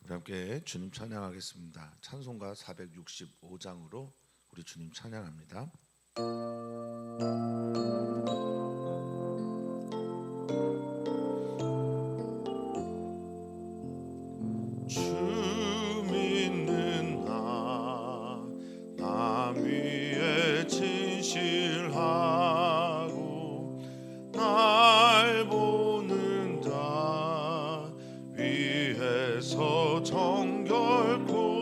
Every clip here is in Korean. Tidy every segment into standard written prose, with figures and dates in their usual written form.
우리 함께 주님 찬양하겠습니다. 찬송가 465장으로 우리 주님 찬양합니다. 주 믿는 나 위에 진실하고 날 보는 자 위에서 정결코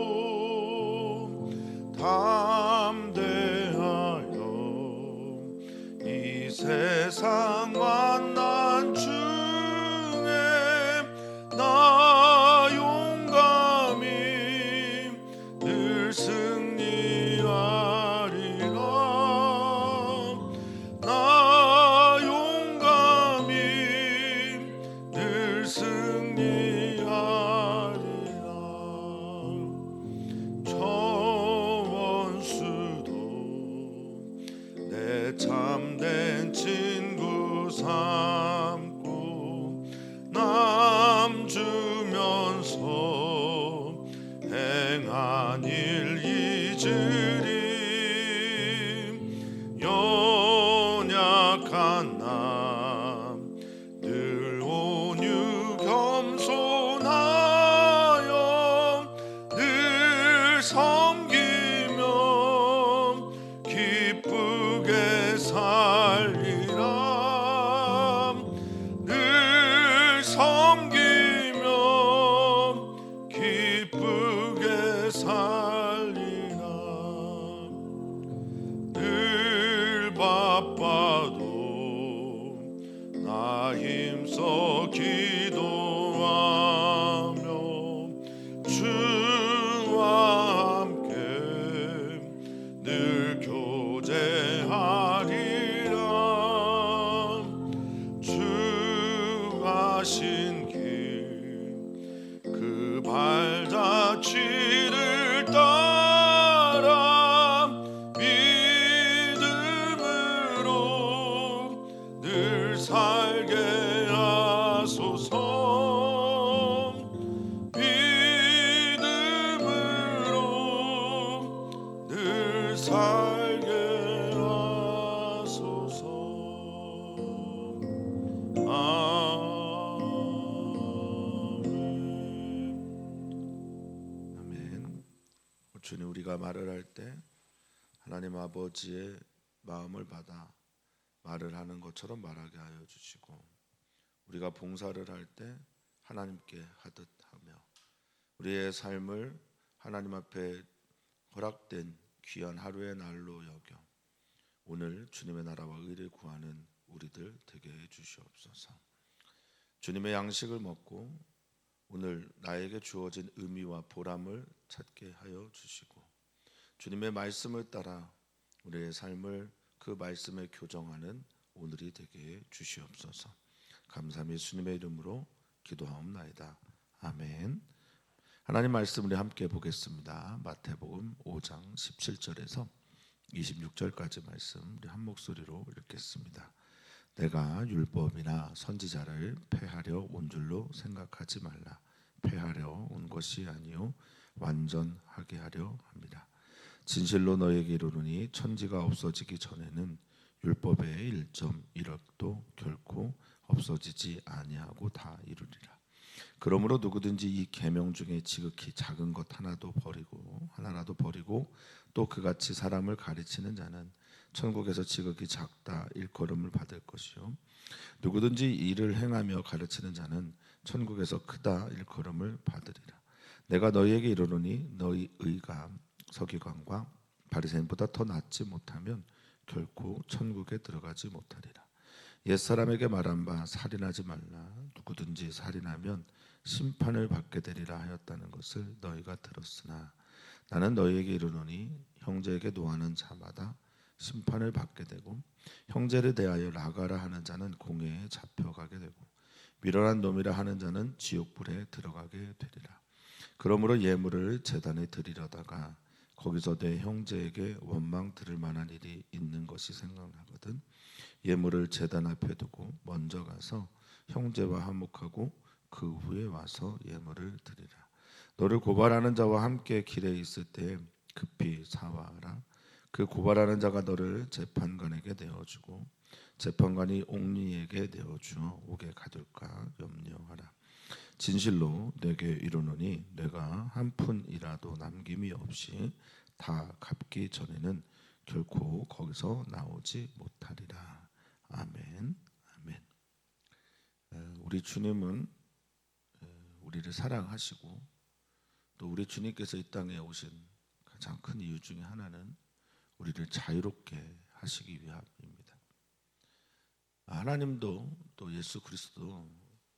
담대하여 이 세상 만난 중에 나 용감히 늘 승리하리라. 나 용감히 늘 승리하리라. 저 원수도 내 참된 친구 삼고 남 주면서 행한 일 잊으리. 연약한 남 늘 온유 겸손하여 늘 섬기며 기쁘게 살리라. 늘 섬기며 기쁘게 살리라. 늘 바빠도 나 힘써 기도하며 주와 함께 늘 교제하리라. 주 가신 길 그 발자취를 따라 믿음으로 늘 살게 하소서. 믿음으로 늘 살게 하소서. 아멘. 주님, 우리가 말을 할 때 하나님 아버지의 마음을 받아 말을 하는 것처럼 말하게 하여 주시고, 우리가 봉사를 할 때 하나님께 하듯 하며 우리의 삶을 하나님 앞에 허락된 귀한 하루의 날로 여겨 오늘 주님의 나라와 의를 구하는 우리들 되게 해 주시옵소서. 주님의 양식을 먹고 오늘 나에게 주어진 의미와 보람을 찾게 하여 주시고, 주님의 말씀을 따라 우리의 삶을 그 말씀에 교정하는 오늘이 되게 해 주시옵소서. 감사함이 주님의 이름으로 기도하옵나이다. 아멘. 하나님 말씀 우리 함께 보겠습니다. 마태복음 5장 17절에서 26절까지 말씀 우리 한 목소리로 읽겠습니다. 내가 율법이나 선지자를 폐하려 온 줄로 생각하지 말라. 폐하려 온 것이 아니요 완전하게 하려 합니다. 진실로 너에게 이르노니 천지가 없어지기 전에는 율법의 1.1억도 결코 없어지지 아니하고 다 이루리라. 그러므로 누구든지 이 계명 중에 지극히 작은 것 하나라도 버리고 또 그같이 사람을 가르치는 자는 천국에서 지극히 작다 일컬음을 받을 것이요, 누구든지 이를 행하며 가르치는 자는 천국에서 크다 일컬음을 받으리라. 내가 너희에게 이르노니 너희 의가 서기관과 바리새인보다 더 낫지 못하면 결코 천국에 들어가지 못하리라. 옛사람에게 말한 바 살인하지 말라. 누구든지 살인하면 심판을 받게 되리라 하였다는 것을 너희가 들었으나 나는 너희에게 이르노니 형제에게 노하는 자마다 심판을 받게 되고, 형제를 대하여 나가라 하는 자는 공회에 잡혀가게 되고, 미련한 놈이라 하는 자는 지옥불에 들어가게 되리라. 그러므로 예물을 제단에 드리려다가 거기서 내 형제에게 원망 들을 만한 일이 있는 것이 생각나거든 예물을 제단 앞에 두고 먼저 가서 형제와 화목하고 그 후에 와서 예물을 드리라. 너를 고발하는 자와 함께 길에 있을 때 급히 사와라. 그 고발하는 자가 너를 재판관에게 내어주고 재판관이 옥리에게 내어주어 옥에 가둘까 염려하라. 진실로 내게 이르노니 내가 한 푼이라도 남김이 없이 다 갚기 전에는 결코 거기서 나오지 못하리라. 아멘. 아멘. 우리 주님은 우리를 사랑하시고 또 우리 주님께서 이 땅에 오신 가장 큰 이유 중에 하나는 우리를 자유롭게 하시기 위함입니다. 하나님도 또 예수 그리스도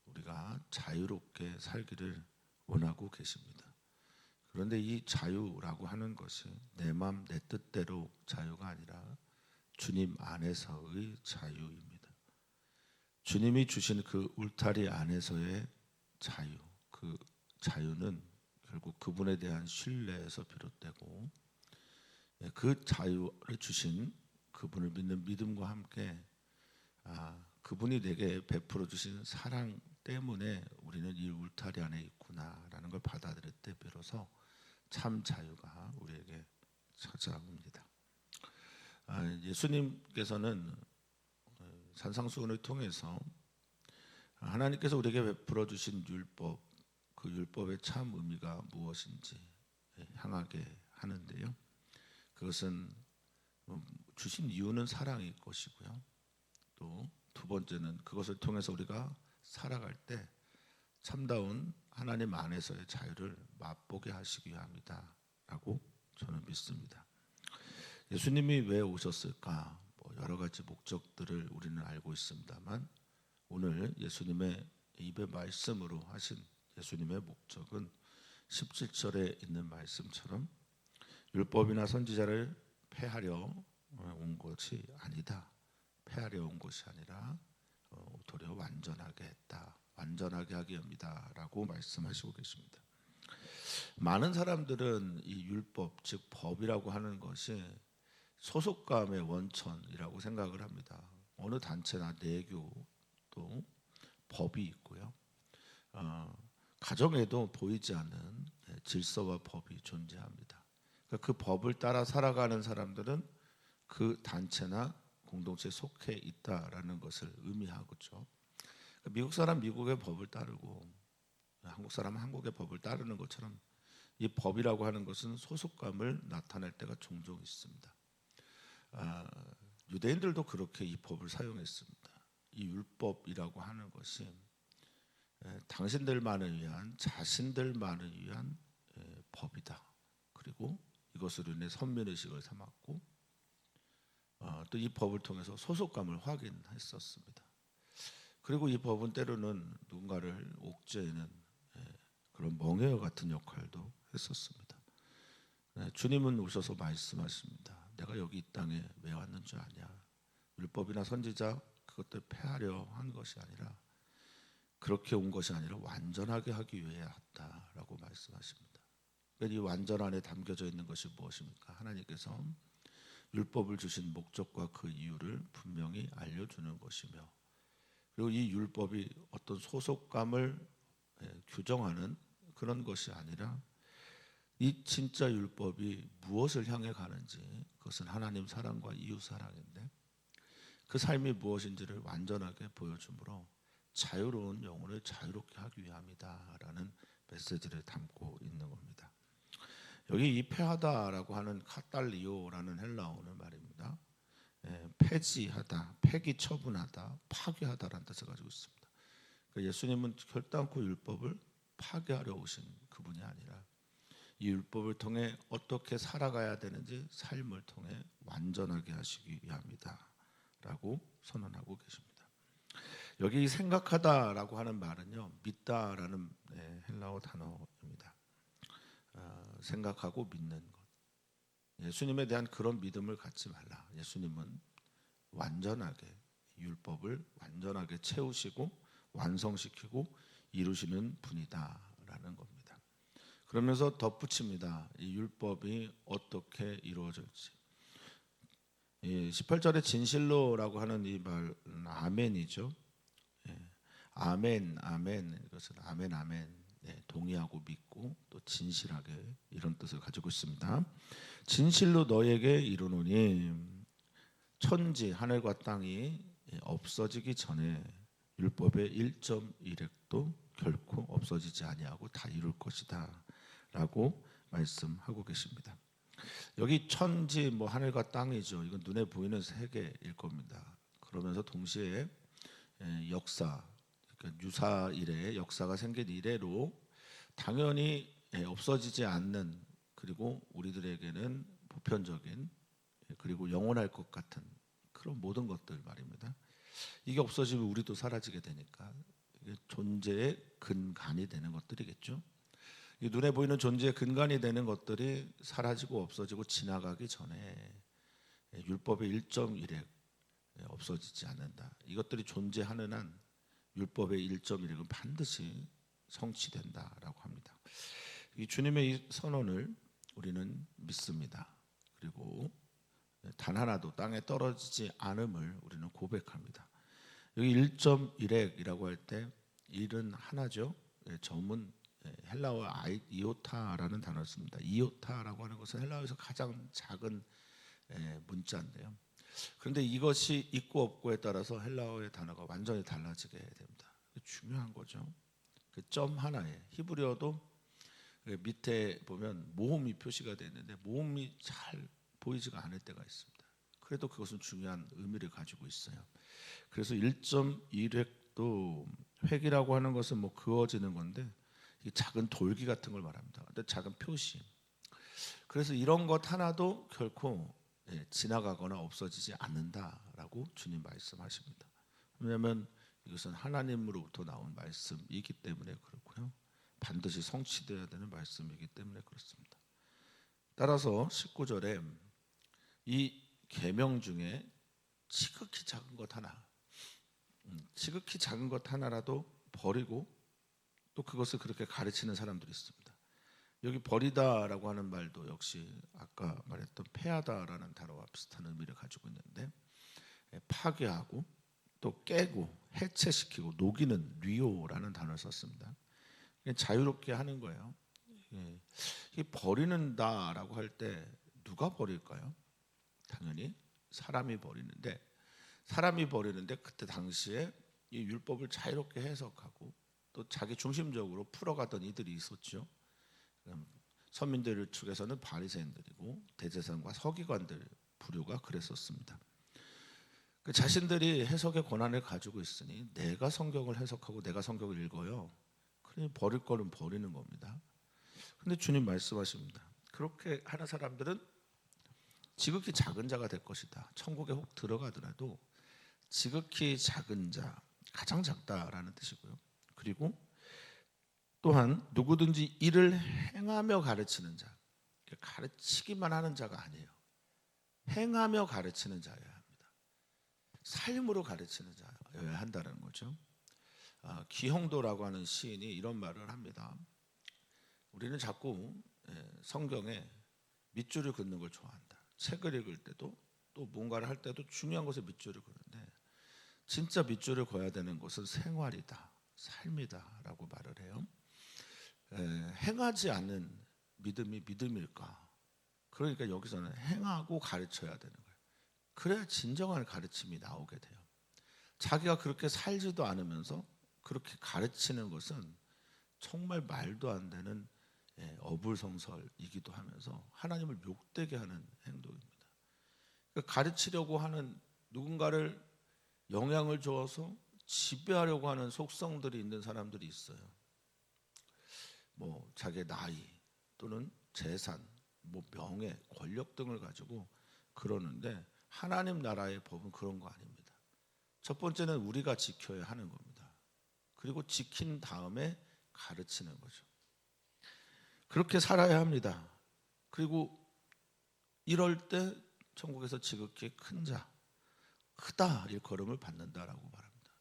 우리가 자유롭게 살기를 원하고 계십니다. 그런데 이 자유라고 하는 것이 내 마음 내 뜻대로 자유가 아니라 주님 안에서의 자유입니다. 주님이 주신 그 울타리 안에서의 자유, 그 자유는 결국 그분에 대한 신뢰에서 비롯되고 그 자유를 주신 그분을 믿는 믿음과 함께 그분이 내게 베풀어 주신 사랑 때문에 우리는 이 울타리 안에 있구나라는 걸 받아들일 때 비로소 참 자유가 우리에게 찾아옵니다. 예수님께서는 산상수훈을 통해서 하나님께서 우리에게 베풀어 주신 율법, 그 율법의 참 의미가 무엇인지 향하게 하는데요. 그것은 주신 이유는 사랑일 것이고요. 또 두 번째는 그것을 통해서 우리가 살아갈 때 참다운 하나님 안에서의 자유를 맛보게 하시기 위함이다라고 저는 믿습니다. 예수님이 왜 오셨을까? 여러 가지 목적들을 우리는 알고 있습니다만 오늘 예수님의 입의 말씀으로 하신 예수님의 목적은 17절에 있는 말씀처럼 율법이나 선지자를 폐하려 온 것이 아니다. 폐하려 온 것이 아니라 도리어 완전하게 했다. 완전하게 하기 위함이다라고 말씀하시고 계십니다. 많은 사람들은 이 율법, 즉 법이라고 하는 것이 소속감의 원천이라고 생각을 합니다. 어느 단체나 내교도 법이 있고요. 가정에도 보이지 않는 질서와 법이 존재합니다. 그러니까 그 법을 따라 살아가는 사람들은 그 단체나 공동체에 속해 있다라는 것을 의미하고죠. 미국 사람 미국의 법을 따르고 한국 사람 한국의 법을 따르는 것처럼 이 법이라고 하는 것은 소속감을 나타낼 때가 종종 있습니다. 유대인들도 그렇게 이 법을 사용했습니다. 이 율법이라고 하는 것이 당신들만을 위한 자신들만을 위한 법이다. 그리고 이것으로 인해 선민의식을 삼았고 또 이 법을 통해서 소속감을 확인했었습니다. 그리고 이 법은 때로는 누군가를 옥죄는 그런 멍에와 같은 역할도 했었습니다. 주님은 오셔서 말씀하십니다. 내가 여기 이 땅에 왜 왔는 줄 아냐? 율법이나 선지자 그것들 폐하려 한 것이 아니라 그렇게 온 것이 아니라 완전하게 하기 위해 왔다라고 말씀하십니다. 이 완전 안에 담겨져 있는 것이 무엇입니까? 하나님께서 율법을 주신 목적과 그 이유를 분명히 알려주는 것이며 그리고 이 율법이 어떤 소속감을 규정하는 그런 것이 아니라 이 진짜 율법이 무엇을 향해 가는지 그것은 하나님 사랑과 이웃 사랑인데 그 삶이 무엇인지를 완전하게 보여주므로 자유로운 영혼을 자유롭게 하기 위함이다라는 메시지를 담고 있는 겁니다. 여기 이 폐하다라고 하는 카탈리오라는 헬라어는 말입니다. 폐지하다, 폐기 처분하다, 파괴하다라는 뜻을 가지고 있습니다. 그러니까 예수님은 결단코 율법을 파괴하려 오신 그분이 아니라 이 율법을 통해 어떻게 살아가야 되는지 삶을 통해 완전하게 하시기 위함이다라고 선언하고 계십니다. 여기 생각하다라고 하는 말은요, 믿다라는 헬라어 단어입니다. 생각하고 믿는 것. 예수님에 대한 그런 믿음을 갖지 말라. 예수님은 완전하게 율법을 완전하게 채우시고 완성시키고 이루시는 분이다라는 겁니다. 그러면서 덧붙입니다. 이 율법이 어떻게 이루어질지. 18절에 진실로라고 하는 이 말 아멘이죠. 아멘, 아멘. 이것은 아멘, 아멘. 동의하고 믿고 또 진실하게 이런 뜻을 가지고 있습니다. 진실로 너에게 이르노니 천지 하늘과 땅이 없어지기 전에 율법의 1.1획도 결코 없어지지 아니하고 다 이룰 것이다 라고 말씀하고 계십니다. 여기 천지 하늘과 땅이죠. 이건 눈에 보이는 세계일 겁니다. 그러면서 동시에 역사, 그러니까 유사 이래 역사가 생긴 이래로 당연히 없어지지 않는, 그리고 우리들에게는 보편적인, 그리고 영원할 것 같은 그런 모든 것들 말입니다. 이게 없어지면 우리도 사라지게 되니까 이게 존재의 근간이 되는 것들이겠죠. 이 눈에 보이는 존재의 근간이 되는 것들이 사라지고 없어지고 지나가기 전에 율법의 1.1획 없어지지 않는다. 이것들이 존재하는 한 율법의 1.1획은 반드시 성취된다라고 합니다. 이 주님의 이 선언을 우리는 믿습니다. 그리고 단 하나도 땅에 떨어지지 않음을 우리는 고백합니다. 여기 1.1획이라고 할 때 1은 하나죠. 점은 헬라어 이오타라는 단어를 씁니다. 이오타라고 하는 것은 헬라어에서 가장 작은 문자인데요. 그런데 이것이 있고 없고에 따라서 헬라어의 단어가 완전히 달라지게 됩니다. 중요한 거죠. 그 점 하나에 히브리어도 밑에 보면 모음이 표시가 되어 있는데 모음이 잘 보이지가 않을 때가 있습니다. 그래도 그것은 중요한 의미를 가지고 있어요. 그래서 1.1획도 획이라고 하는 것은 그어지는 건데 이 작은 돌기 같은 걸 말합니다. 근데 작은 표시. 그래서 이런 것 하나도 결코 지나가거나 없어지지 않는다라고 주님 말씀하십니다. 왜냐하면 이것은 하나님으로부터 나온 말씀이기 때문에 그렇고요. 반드시 성취되어야 되는 말씀이기 때문에 그렇습니다. 따라서 19절에 이 계명 중에 지극히 작은 것 하나, 지극히 작은 것 하나라도 버리고 또 그것을 그렇게 가르치는 사람들이 있습니다. 여기 버리다라고 하는 말도 역시 아까 말했던 패하다라는 단어와 비슷한 의미를 가지고 있는데, 파괴하고 또 깨고 해체시키고 녹이는 리오라는 단어를 썼습니다. 자유롭게 하는 거예요. 이 버리는다라고 할 때 누가 버릴까요? 당연히 사람이 버리는데, 그때 당시에 이 율법을 자유롭게 해석하고 또 자기 중심적으로 풀어가던 이들이 있었죠. 선민들 측에서는 바리새인들이고 대제사장과 서기관들 부류가 그랬었습니다. 그 자신들이 해석의 권한을 가지고 있으니 내가 성경을 해석하고 내가 성경을 읽어요. 그러니 버릴 거는 버리는 겁니다. 근데 주님 말씀하십니다. 그렇게 하는 사람들은 지극히 작은 자가 될 것이다. 천국에 혹 들어가더라도 지극히 작은 자, 가장 작다라는 뜻이고요. 그리고 또한 누구든지 이를 행하며 가르치는 자, 가르치기만 하는 자가 아니에요. 행하며 가르치는 자여야 합니다. 삶으로 가르치는 자여야 한다는 거죠. 기홍도라고 하는 시인이 이런 말을 합니다. 우리는 자꾸 성경에 밑줄을 긋는 걸 좋아한다. 책을 읽을 때도 또 뭔가를 할 때도 중요한 것에 밑줄을 그는데, 진짜 밑줄을 그어야 되는 것은 생활이다, 삶이다라고 말을 해요. 행하지 않는 믿음이 믿음일까? 그러니까 여기서는 행하고 가르쳐야 되는 거예요. 그래야 진정한 가르침이 나오게 돼요. 자기가 그렇게 살지도 않으면서 그렇게 가르치는 것은 정말 말도 안 되는 어불성설이기도 하면서 하나님을 욕되게 하는 행동입니다. 그러니까 가르치려고 하는, 누군가를 영향을 주어서 지배하려고 하는 속성들이 있는 사람들이 있어요. 자기의 나이 또는 재산, 명예, 권력 등을 가지고 그러는데, 하나님 나라의 법은 그런 거 아닙니다. 첫 번째는 우리가 지켜야 하는 겁니다. 그리고 지킨 다음에 가르치는 거죠. 그렇게 살아야 합니다. 그리고 이럴 때 천국에서 지극히 큰 자, 크다 일컬음을 받는다라고 말합니다.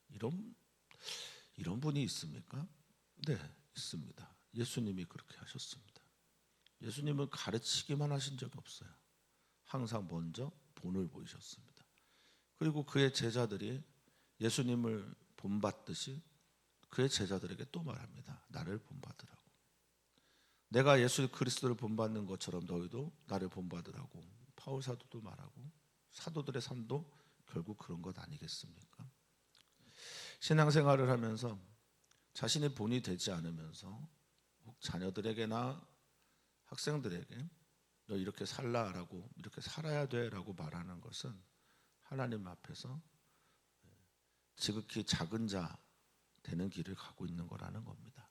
이런 분이 있습니까? 네, 있습니다. 예수님이 그렇게 하셨습니다. 예수님은 가르치기만 하신 적이 없어요. 항상 먼저 본을 보이셨습니다. 그리고 그의 제자들이 예수님을 본받듯이 그의 제자들에게 또 말합니다. 나를 본받으라고. 내가 예수 그리스도를 본받는 것처럼 너희도 나를 본받으라고 바울 사도도 말하고 사도들의 삶도 결국 그런 것 아니겠습니까? 신앙생활을 하면서 자신이 본이 되지 않으면서 혹 자녀들에게나 학생들에게 너 이렇게 살라라고 이렇게 살아야 돼라고 말하는 것은 하나님 앞에서 지극히 작은 자 되는 길을 가고 있는 거라는 겁니다.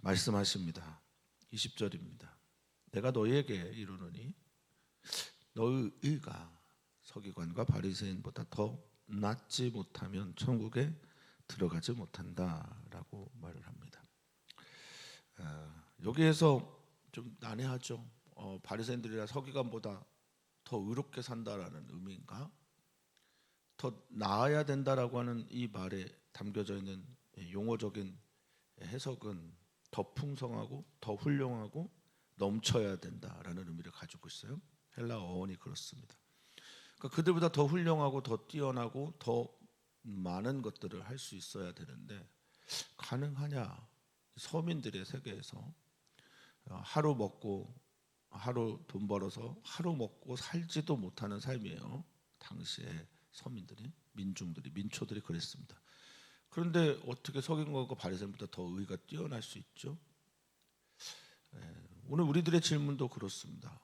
말씀하십니다. 20절입니다. 내가 너희에게 이르노니 너희 의가 서기관과 바리새인보다 더 낫지 못하면 천국에 들어가지 못한다라고 말을 합니다. 여기에서 좀 난해하죠. 바리새인들이나 서기관보다 더 의롭게 산다라는 의미인가? 더 나아야 된다라고 하는 이 말에 담겨져 있는 용어적인 해석은 더 풍성하고 더 훌륭하고 넘쳐야 된다라는 의미를 가지고 있어요. 헬라 어원이 그렇습니다. 그러니까 그들보다 더 훌륭하고 더 뛰어나고 더 많은 것들을 할 수 있어야 되는데 가능하냐? 서민들의 세계에서 하루 먹고 하루 돈 벌어서 하루 먹고 살지도 못하는 삶이에요. 당시에 서민들이, 민중들이, 민초들이 그랬습니다. 그런데 어떻게 서기관과 바리새인보다 더 의가 뛰어날 수 있죠? 오늘 우리들의 질문도 그렇습니다.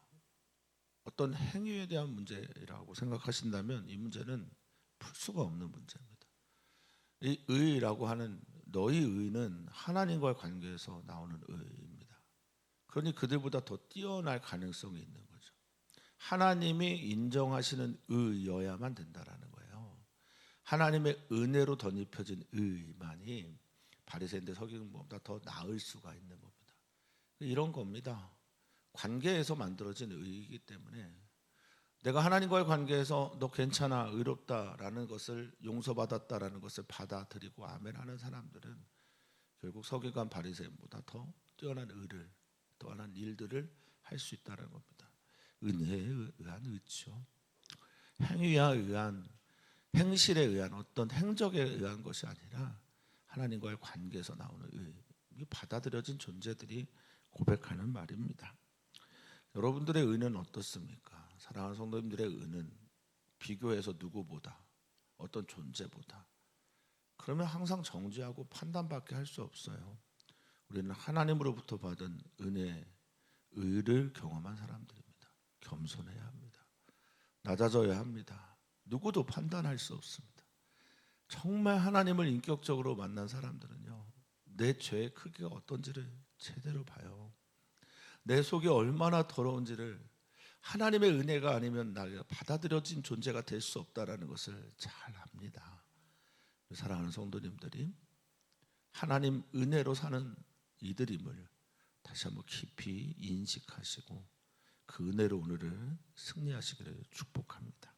어떤 행위에 대한 문제라고 생각하신다면 이 문제는 풀 수가 없는 문제입니다. 이 의라고 하는 너희 의는 하나님과의 관계에서 나오는 의입니다. 그러니 그들보다 더 뛰어날 가능성이 있는 거죠. 하나님이 인정하시는 의여야만 된다라는 거예요. 하나님의 은혜로 덧입혀진 의만이 바리새인들 서기관보다 더 나을 수가 있는 겁니다. 이런 겁니다. 관계에서 만들어진 의이기 때문에 내가 하나님과의 관계에서 너 괜찮아, 의롭다라는 것을 용서받았다라는 것을 받아들이고 아멘하는 사람들은 결국 서기관 바리새인보다 더 뛰어난 의를, 뛰어난 일들을 할 수 있다는 겁니다. 은혜에 의한 의죠. 행위에 의한, 행실에 의한 어떤 행적에 의한 것이 아니라 하나님과의 관계에서 나오는 의, 이게 받아들여진 존재들이 고백하는 말입니다. 여러분들의 의는 어떻습니까? 사랑하는 성도님들의 의는 비교해서 누구보다, 어떤 존재보다, 그러면 항상 정죄하고 판단밖에 할 수 없어요. 우리는 하나님으로부터 받은 은혜, 의를 경험한 사람들입니다. 겸손해야 합니다. 낮아져야 합니다. 누구도 판단할 수 없습니다. 정말 하나님을 인격적으로 만난 사람들은요, 내 죄의 크기가 어떤지를 제대로 봐요. 내 속이 얼마나 더러운지를 하나님의 은혜가 아니면 나가 받아들여진 존재가 될 수 없다라는 것을 잘 압니다. 사랑하는 성도님들이 하나님 은혜로 사는 이들임을 다시 한번 깊이 인식하시고 그 은혜로 오늘을 승리하시기를 축복합니다.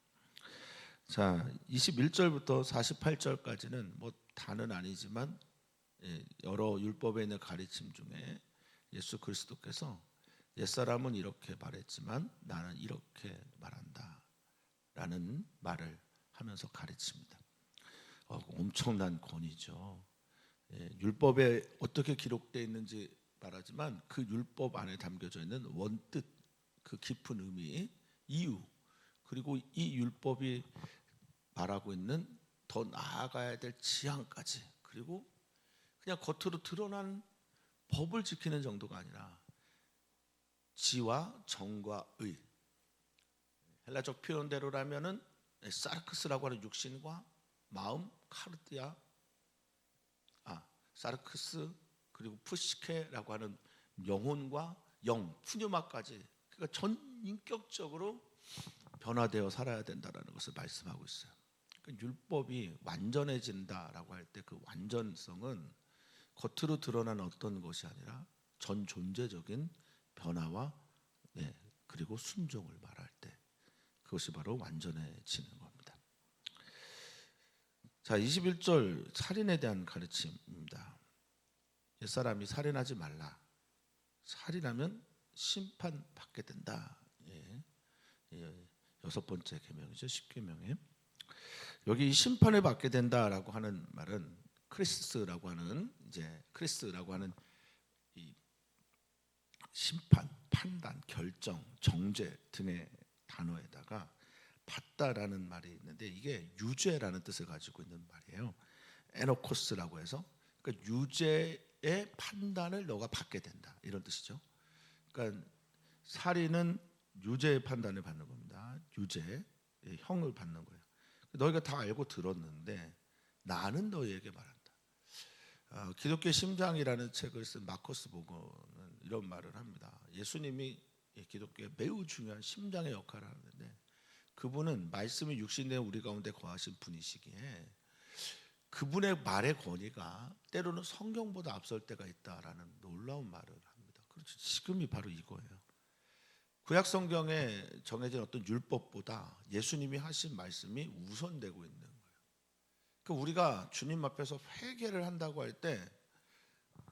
자, 21절부터 48절까지는 뭐 다는 아니지만 여러 율법에 있는 가르침 중에 예수 그리스도께서 옛사람은 이렇게 말했지만 나는 이렇게 말한다 라는 말을 하면서 가르칩니다. 엄청난 권위죠. 율법에 어떻게 기록되어 있는지 말하지만 그 율법 안에 담겨져 있는 원뜻, 그 깊은 의미, 이유, 그리고 이 율법이 말하고 있는 더 나아가야 될 지향까지, 그리고 그냥 겉으로 드러난 법을 지키는 정도가 아니라 지와 정과 의, 헬라적 표현대로라면은 사르크스라고 하는 육신과 마음, 카르디아, 사르크스, 그리고 푸시케라고 하는 영혼과 영, 푸뉴마까지, 그러니까 전인격적으로 변화되어 살아야 된다라는 것을 말씀하고 있어요. 그러니까 율법이 완전해진다라고 할 때 그 완전성은 겉으로 드러난 어떤 것이 아니라 전 존재적인 변화와 그리고 순종을 말할 때 그것이 바로 완전해지는 겁니다. 자, 21절 살인에 대한 가르침입니다. 옛사람이 살인하지 말라. 살인하면 심판받게 된다. 여섯 번째 계명이죠. 10계명에. 여기 심판을 받게 된다라고 하는 말은 크리스라고 하는 이 심판, 판단, 결정, 정죄 등의 단어에다가 받다라는 말이 있는데 이게 유죄라는 뜻을 가지고 있는 말이에요. 에노코스라고 해서 그러니까 유죄의 판단을 너가 받게 된다 이런 뜻이죠. 그러니까 살인은 유죄의 판단을 받는 겁니다. 유죄, 형을 받는 거예요. 너희가 다 알고 들었는데 나는 너희에게 말한다. 기독교의 심장이라는 책을 쓴 마커스 보거는 이런 말을 합니다. 예수님이 기독교의 매우 중요한 심장의 역할을 하는데 그분은 말씀이 육신된 우리 가운데 거하신 분이시기에 그분의 말의 권위가 때로는 성경보다 앞설 때가 있다라는 놀라운 말을 합니다. 그렇죠. 지금이 바로 이거예요. 구약 성경에 정해진 어떤 율법보다 예수님이 하신 말씀이 우선되고 있는 거예요. 그 우리가 주님 앞에서 회개를 한다고 할 때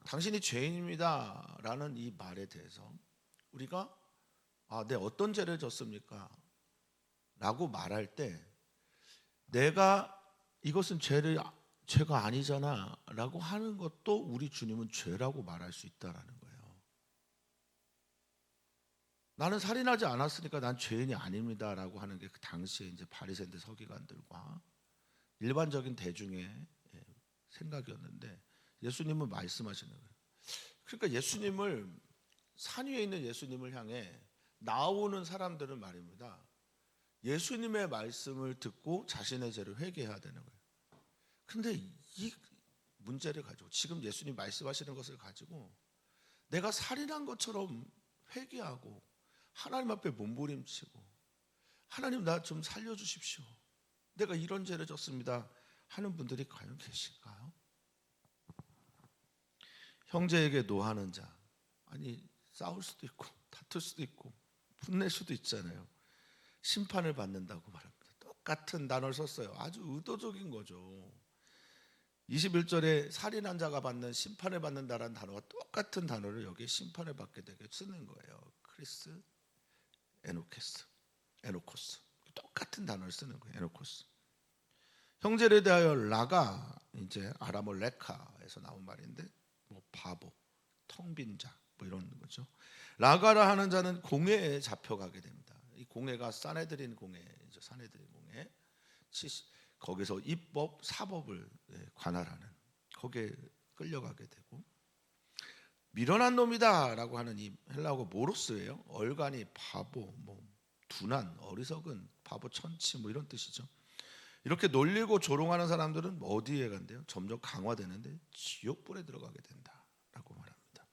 당신이 죄인입니다라는 이 말에 대해서 우리가 내 어떤 죄를 졌습니까? 라고 말할 때 내가 이것은 죄가 아니잖아 라고 하는 것도 우리 주님은 죄라고 말할 수 있다라는 거예요. 나는 살인하지 않았으니까 난 죄인이 아닙니다 라고 하는 게 그 당시에 이제 바리새인들 서기관들과 일반적인 대중의 생각이었는데 예수님은 말씀하시는 거예요. 그러니까 예수님을 산 위에 있는 예수님을 향해 나오는 사람들은 말입니다. 예수님의 말씀을 듣고 자신의 죄를 회개해야 되는 거예요. 그런데 이 문제를 가지고 지금 예수님 말씀하시는 것을 가지고 내가 살인한 것처럼 회개하고 하나님 앞에 몸부림치고 하나님 나 좀 살려주십시오. 내가 이런 죄를 졌습니다 하는 분들이 과연 계실까요? 형제에게 노하는 자, 아니 싸울 수도 있고 다툴 수도 있고 분낼 수도 있잖아요. 심판을 받는다고 말합니다. 똑같은 단어를 썼어요. 아주 의도적인 거죠. 21절에 살인한 자가 받는 심판을 받는다라는 단어와 똑같은 단어를 여기에 심판을 받게 되게 쓰는 거예요. 크리스, 에노코스 똑같은 단어를 쓰는 거예요. 에노코스. 형제를 대하여 라가 이제 아람어 레카에서 나온 말인데 뭐 바보, 텅 빈 자 뭐 이런 거죠. 라가라 하는 자는 공회에 잡혀가게 됩니다. 이 공회가 사네드린 공회죠. 사네드린 공회. 거기서 입법, 사법을 관할하는 거기에 끌려가게 되고 미련한 놈이다라고 하는 이 헬라어가 모로스예요. 얼간이 바보, 뭐 둔한, 어리석은, 바보 천치 뭐 이런 뜻이죠. 이렇게 놀리고 조롱하는 사람들은 어디에 간대요? 점점 강화되는데 지옥불에 들어가게 된다라고 말합니다.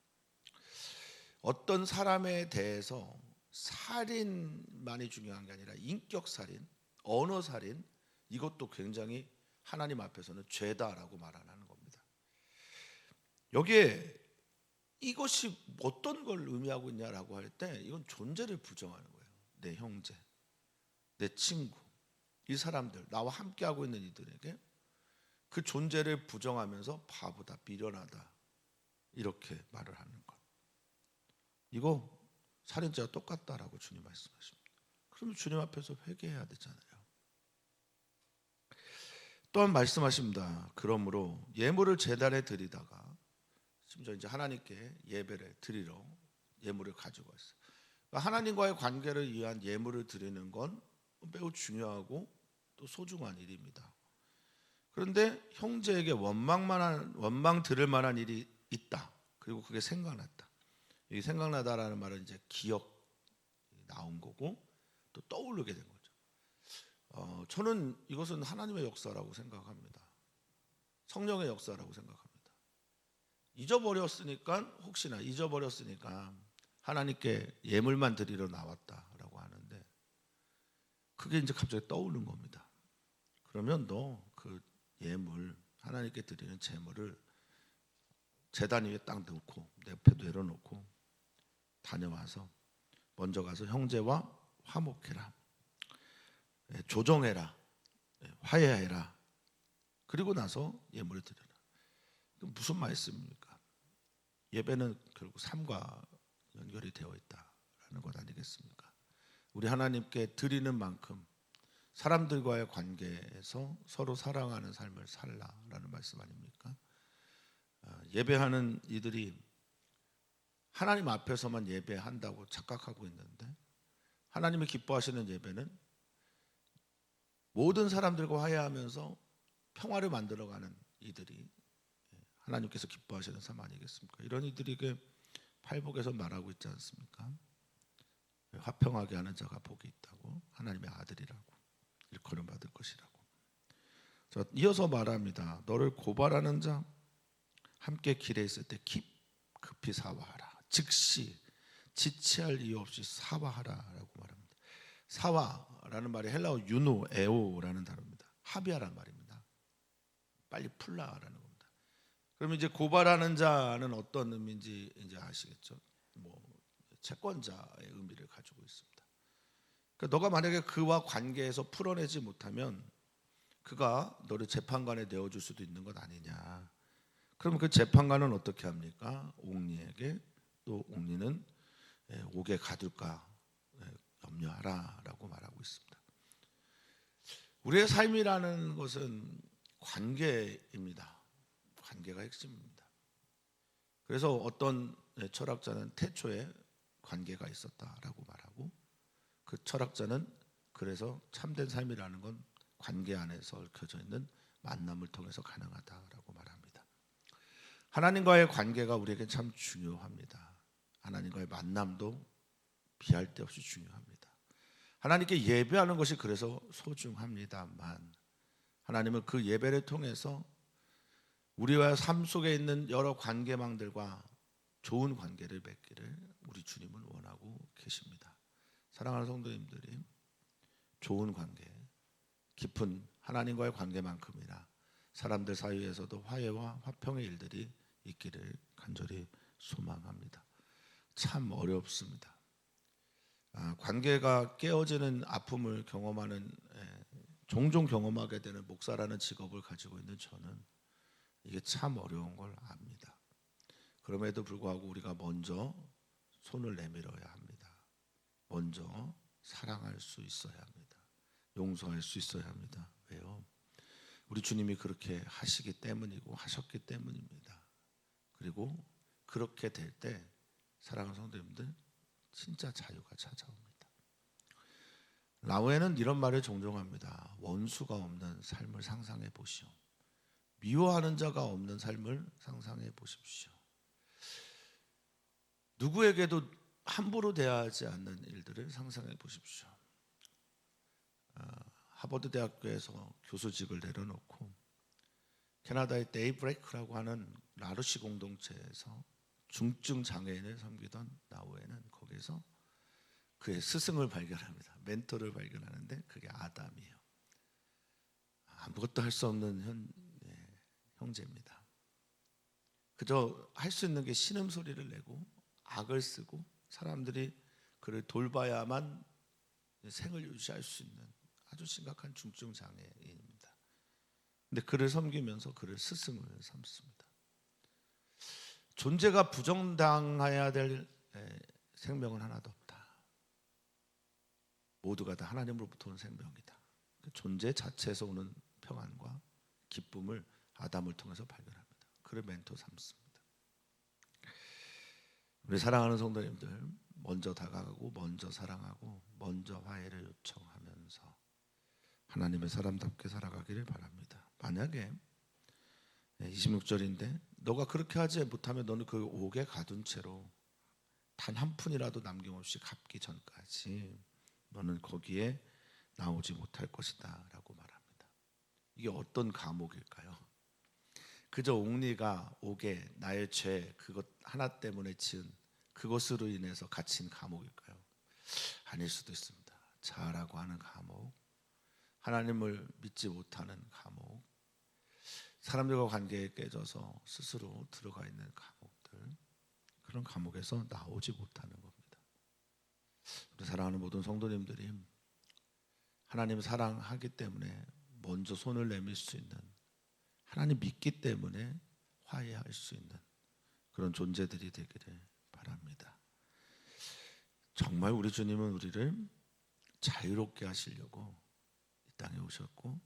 어떤 사람에 대해서 살인만이 중요한 게 아니라 인격살인, 언어살인 이것도 굉장히 하나님 앞에서는 죄다라고 말하는 겁니다. 여기에 이것이 어떤 걸 의미하고 있냐라고 할 때 이건 존재를 부정하는 거예요. 내 형제, 내 친구, 이 사람들, 나와 함께하고 있는 이들에게 그 존재를 부정하면서 바보다, 미련하다 이렇게 말을 하는 것. 이거 살인죄와 똑같다라고 주님 말씀하십니다. 그러면 주님 앞에서 회개해야 되잖아요. 또한 말씀하십니다. 그러므로 예물을 제단에 드리다가 심지어 이제 하나님께 예배를 드리러 예물을 가지고 왔어요. 그러니까 하나님과의 관계를 위한 예물을 드리는 건 매우 중요하고 또 소중한 일입니다. 그런데 형제에게 원망 들을 만한 일이 있다. 그리고 그게 생각났다. 이 생각나다라는 말은 이제 기억 나온 거고 또 떠오르게 된 거죠. 저는 이것은 하나님의 역사라고 생각합니다. 성령의 역사라고 생각합니다. 혹시나 잊어버렸으니까 하나님께 예물만 드리러 나왔다라고 하는데 그게 이제 갑자기 떠오른 겁니다. 그러면 너 그 예물 하나님께 드리는 제물을 제단 위에 딱 놓고 내 옆에 내려놓고 다녀와서 먼저 가서 형제와 화목해라, 조정해라, 화해해라. 그리고 나서 예물을 드려라. 무슨 말씀입니까? 예배는 결국 삶과 연결이 되어 있다라는 것 아니겠습니까? 우리 하나님께 드리는 만큼 사람들과의 관계에서 서로 사랑하는 삶을 살라라는 말씀 아닙니까? 예배하는 이들이 하나님 앞에서만 예배한다고 착각하고 있는데, 하나님이 기뻐하시는 예배는 모든 사람들과 화해하면서 평화를 만들어가는 이들이 하나님께서 기뻐하시는 삶 아니겠습니까? 이런 이들에게 팔복에서 말하고 있지 않습니까? 화평하게 하는 자가 복이 있다고, 하나님의 아들이라고, 일컬음 받을 것이라고. 자, 이어서 말합니다. 너를 고발하는 자 함께 길에 있을 때 급히 사화하라. 즉시 지체할 이유 없이 사화하라라고 말합니다. 사화라는 말이 헬라어 유노 에오라는 단어입니다. 합의하라는 말입니다. 빨리 풀라라는 겁니다. 그럼 이제 고발하는 자는 어떤 의미인지 이제 아시겠죠? 채권자의 의미를 가지고 있습니다. 그러니까 너가 만약에 그와 관계에서 풀어내지 못하면 그가 너를 재판관에 내어줄 수도 있는 것 아니냐. 그러면 그 재판관은 어떻게 합니까? 옥리에게, 또 옥리는 옥에 가둘까 염려하라라고 말하고 있습니다. 우리의 삶이라는 것은 관계입니다. 관계가 핵심입니다. 그래서 어떤 철학자는 태초에 관계가 있었다라고 말하고, 그 철학자는 그래서 참된 삶이라는 건 관계 안에서 얽혀져 있는 만남을 통해서 가능하다라고 말합니다. 하나님과의 관계가 우리에게 참 중요합니다. 하나님과의 만남도 비할 데 없이 중요합니다. 하나님께 예배하는 것이 그래서 소중합니다만, 하나님은 그 예배를 통해서 우리와 삶 속에 있는 여러 관계망들과 좋은 관계를 맺기를 우리 주님은 원하고 계십니다. 사랑하는 성도님들이 좋은 관계, 깊은 하나님과의 관계만큼이나 사람들 사이에서도 화해와 화평의 일들이 있기를 간절히 소망합니다. 참 어렵습니다. 관계가 깨어지는 아픔을 종종 경험하게 되는 목사라는 직업을 가지고 있는 저는 이게 참 어려운 걸 압니다. 그럼에도 불구하고 우리가 먼저 손을 내밀어야 합니다. 먼저 사랑할 수 있어야 합니다. 용서할 수 있어야 합니다. 왜요? 우리 주님이 그렇게 하시기 때문이고 하셨기 때문입니다. 그리고 그렇게 될 때 사랑하는 성도님들, 진짜 자유가 찾아옵니다. 라오에는 이런 말을 종종 합니다. 원수가 없는 삶을 상상해 보시오. 미워하는 자가 없는 삶을 상상해 보십시오. 누구에게도 함부로 대하지 않는 일들을 상상해 보십시오. 하버드 대학교에서 교수직을 내려놓고 캐나다의 데이브레이크라고 하는 라르시 공동체에서 중증 장애인을 섬기던 라오에는 거기서 그의 스승을 발견합니다. 멘토를 발견하는데 그게 아담이에요. 아무것도 할 수 없는 형제입니다. 그저 할 수 있는 게 신음소리를 내고 악을 쓰고 사람들이 그를 돌봐야만 생을 유지할 수 있는 아주 심각한 중증 장애인입니다. 근데 그를 섬기면서 그를 스승을 삼습니다. 존재가 부정당해야 될 생명은 하나도 없다. 모두가 다 하나님으로부터 온 생명이다. 그 존재 자체에서 오는 평안과 기쁨을 아담을 통해서 발견합니다. 그를 멘토 삼습니다. 우리 사랑하는 성도님들, 먼저 다가가고 먼저 사랑하고 먼저 화해를 요청하면서 하나님의 사람답게 살아가기를 바랍니다. 만약에 26절인데 너가 그렇게 하지 못하면 너는 그 옥에 가둔 채로 단 한 푼이라도 남김없이 갚기 전까지 너는 거기에 나오지 못할 것이다 라고 말합니다. 이게 어떤 감옥일까요? 그저 옥리가 옥에 나의 죄 그것 하나 때문에 지은 그것으로 인해서 갇힌 감옥일까요? 아닐 수도 있습니다. 자아라고 하는 감옥, 하나님을 믿지 못하는 감옥, 사람들과 관계에 깨져서 스스로 들어가 있는 감옥들, 그런 감옥에서 나오지 못하는 겁니다. 우리 사랑하는 모든 성도님들이 하나님 사랑하기 때문에 먼저 손을 내밀 수 있는, 하나님 믿기 때문에 화해할 수 있는 그런 존재들이 되기를 바랍니다. 정말 우리 주님은 우리를 자유롭게 하시려고 이 땅에 오셨고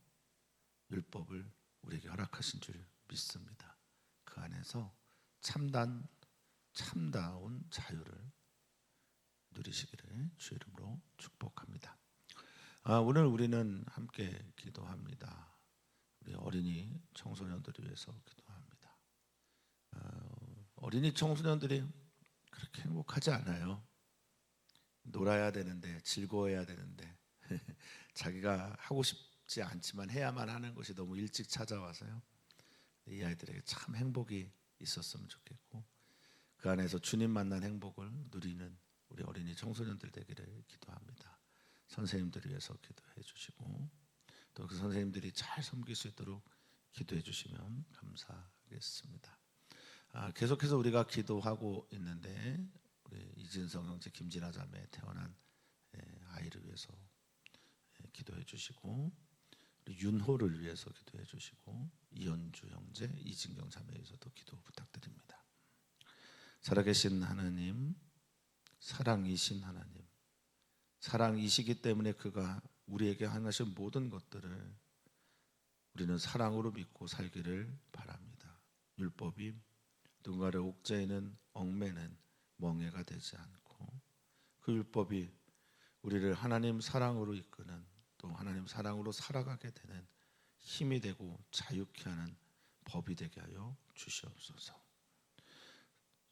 율법을 우리에게 허락하신 줄 믿습니다. 그 안에서 참단 참다운 자유를 누리시기를 주 이름으로 축복합니다. 오늘 우리는 함께 기도합니다. 우리 어린이 청소년들을 위해서 기도합니다. 어린이 청소년들이 그렇게 행복하지 않아요. 놀아야 되는데, 즐거워야 되는데 자기가 하고 싶지 않지만 해야만 하는 것이 너무 일찍 찾아와서요. 이 아이들에게 참 행복이 있었으면 좋겠고, 그 안에서 주님 만난 행복을 누리는 우리 어린이 청소년들 되기를 기도합니다. 선생님들을 위해서 기도해 주시고, 또 그 선생님들이 잘 섬길 수 있도록 기도해 주시면 감사하겠습니다. 계속해서 우리가 기도하고 있는데, 우리 이진성 형제, 김진아 자매 태어난 아이를 위해서 기도해 주시고, 우리 윤호를 위해서 기도해 주시고, 이현주 형제, 이진경 자매에 위해서도 기도 부탁드립니다. 살아계신 하나님, 사랑이신 하나님, 사랑이시기 때문에 그가 우리에게 하신 모든 것들을 우리는 사랑으로 믿고 살기를 바랍니다. 율법이 누군가를 옥죄이는 얽매는 멍에가 되지 않고, 그 율법이 우리를 하나님 사랑으로 이끄는, 또 하나님 사랑으로 살아가게 되는 힘이 되고 자유케 하는 법이 되게 하여 주시옵소서.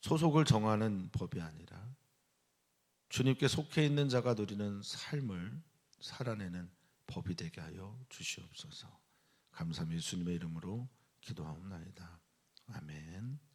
소속을 정하는 법이 아니라 주님께 속해 있는 자가 누리는 삶을 살아내는 법이 되게 하여 주시옵소서. 감사합니다. 예수님의 이름으로 기도하옵나이다. 아멘.